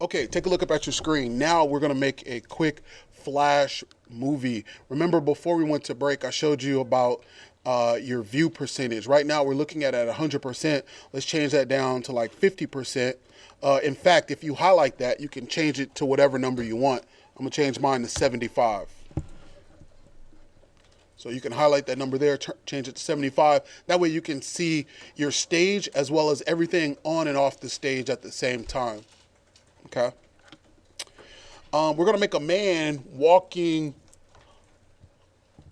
Okay, take a look up at your screen. Now we're going to make a quick Flash movie. Remember, before we went to break, I showed you about your view percentage. Right now we're looking at 100%. Let's change that down to like 50%. In fact, if you highlight that, you can change it to whatever number you want. I'm going to change mine to 75. So you can highlight that number there, change it to 75. That way you can see your stage as well as everything on and off the stage at the same time. Okay. We're going to make a man walking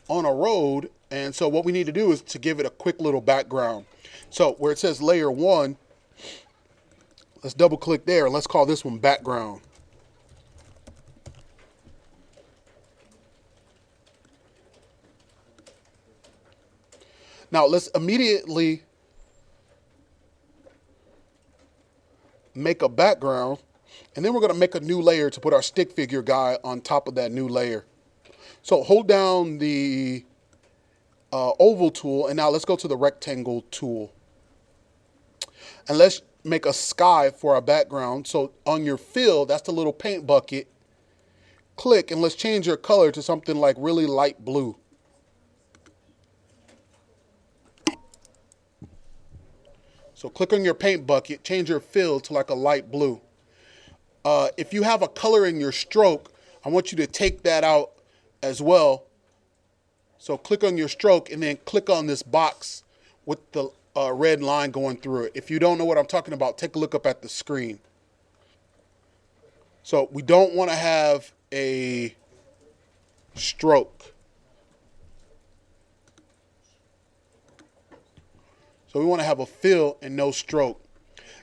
on a road. And so what we need to do is to give it a quick little background. So where it says layer 1, let's double click there and let's call this one background. Now let's immediately make a background, and then we're going to make a new layer to put our stick figure guy on top of that new layer. So hold down the oval tool, and now let's go to the rectangle tool. And let's make a sky for our background. So on your fill, that's the little paint bucket. Click, and let's change your color to something like really light blue. So click on your paint bucket, change your fill to like a light blue. If you have a color in your stroke, I want you to take that out as well. So click on your stroke and then click on this box with the red line going through it. If you don't know what I'm talking about, take a look up at the screen. So we don't want to have a stroke. So we want to have a fill and no stroke.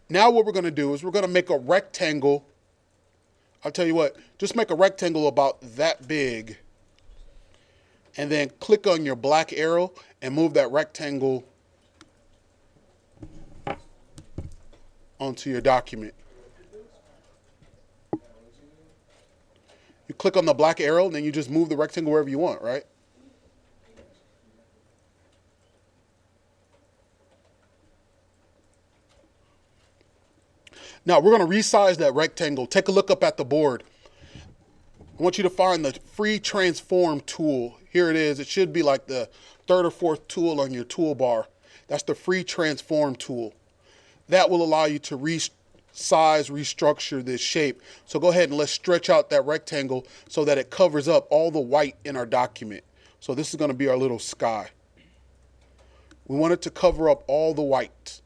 Now what we're going to do is we're going to make a rectangle. I'll tell you what, just make a rectangle about that big. And then click on your black arrow and move that rectangle onto your document. You click on the black arrow and then you just move the rectangle wherever you want, right? Now we're going to resize that rectangle. Take a look up at the board. I want you to find the free transform tool. Here it is. It should be like the third or fourth tool on your toolbar. That's the free transform tool. That will allow you to resize, restructure this shape. So go ahead and let's stretch out that rectangle so that it covers up all the white in our document. So this is going to be our little sky. We want it to cover up all the white.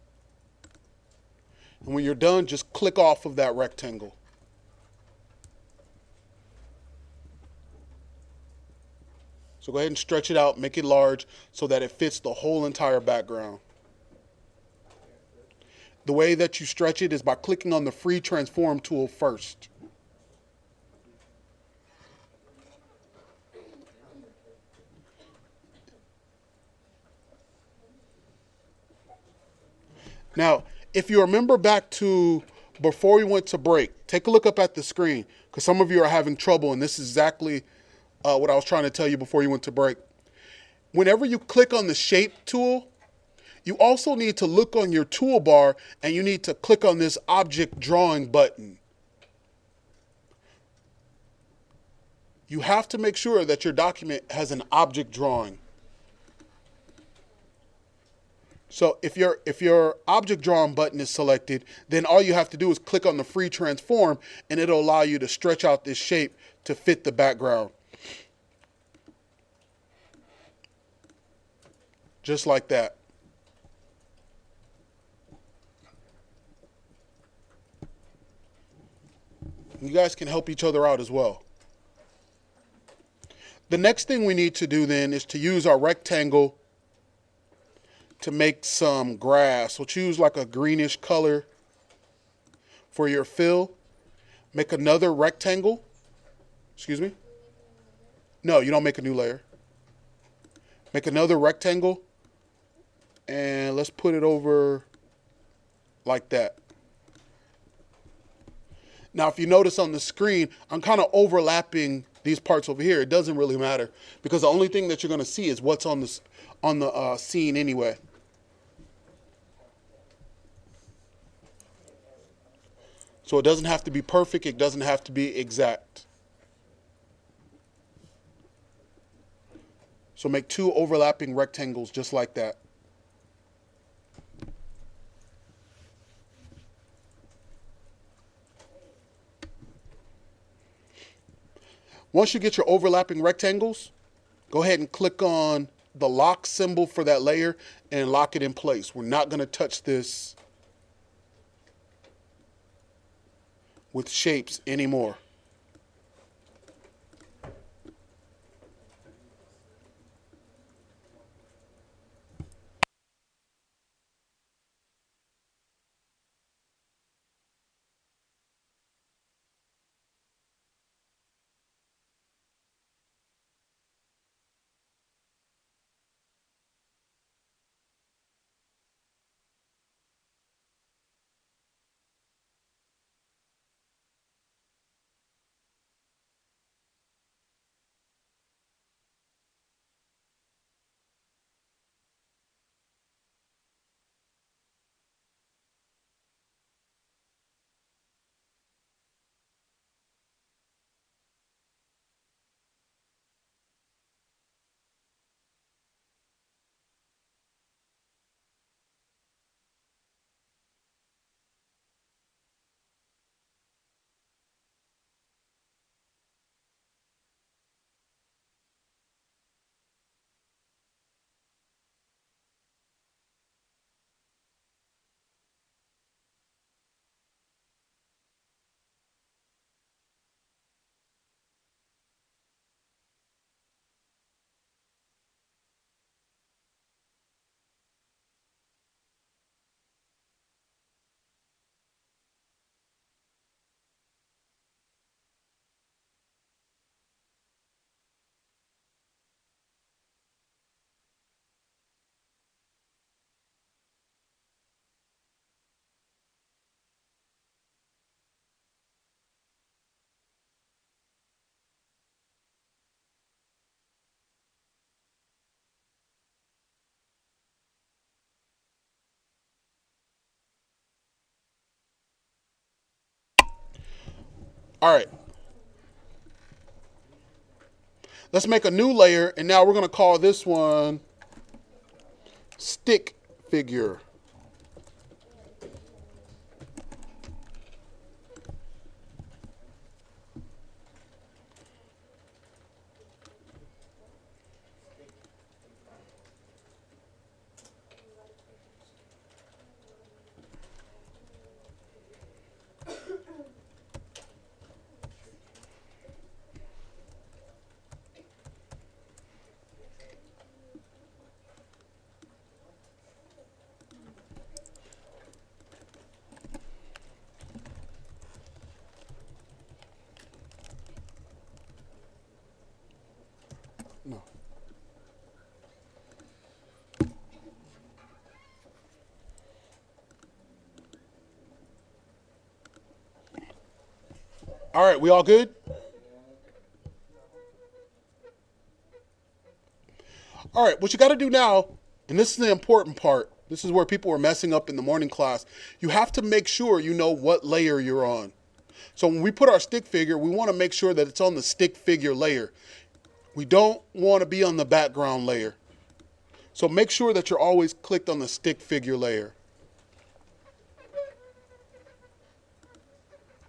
And when you're done, just click off of that rectangle. So go ahead and stretch it out, make it large so that it fits the whole entire background. The way that you stretch it is by clicking on the free transform tool first. Now, if you remember back to before we went to break, take a look up at the screen because some of you are having trouble, and this is exactly what I was trying to tell you before you went to break. Whenever you click on the shape tool, you also need to look on your toolbar and you need to click on this object drawing button. You have to make sure that your document has an object drawing. So if your object drawing button is selected, then all you have to do is click on the free transform and it'll allow you to stretch out this shape to fit the background. Just like that. You guys can help each other out as well. The next thing we need to do then is to use our rectangle to make some grass. So choose like a greenish color for your fill. Make another rectangle. Excuse me. No, you don't make a new layer. Make another rectangle. And let's put it over like that. Now, if you notice on the screen, I'm kind of overlapping these parts over here. It doesn't really matter because the only thing that you're going to see is what's on the scene anyway. So it doesn't have to be perfect. It doesn't have to be exact. So make 2 overlapping rectangles just like that. Once you get your overlapping rectangles, go ahead and click on the lock symbol for that layer and lock it in place. We're not going to touch this with shapes anymore. All right, let's make a new layer, and now we're going to call this one stick figure. No. All right, we all good? All right, what you got to do now, and this is the important part, this is where people are messing up in the morning class. You have to make sure you know what layer you're on. So when we put our stick figure, we want to make sure that it's on the stick figure layer. We don't want to be on the background layer. So make sure that you're always clicked on the stick figure layer.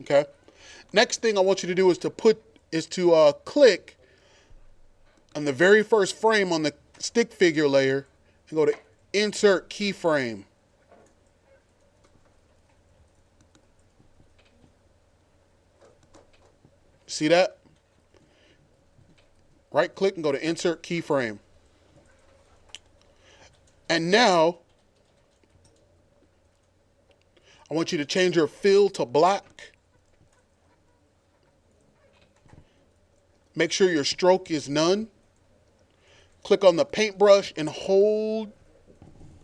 Okay. Next thing I want you to do is to click on the very first frame on the stick figure layer and go to Insert Keyframe. See that? Right click and go to Insert Keyframe. And now I want you to change your fill to black. Make sure your stroke is none. Click on the paintbrush and hold,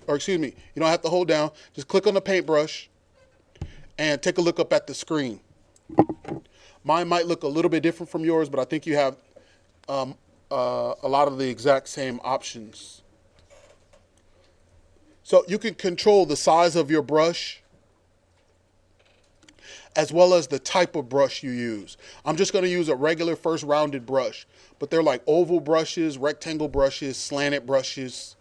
or excuse me, you don't have to hold down. Just click on the paintbrush and take a look up at the screen. Mine might look a little bit different from yours, but I think you have a lot of the exact same options. So you can control the size of your brush. as well as the type of brush you use. I'm just going to use a regular first rounded brush, but they're like oval brushes, rectangle brushes, slanted brushes,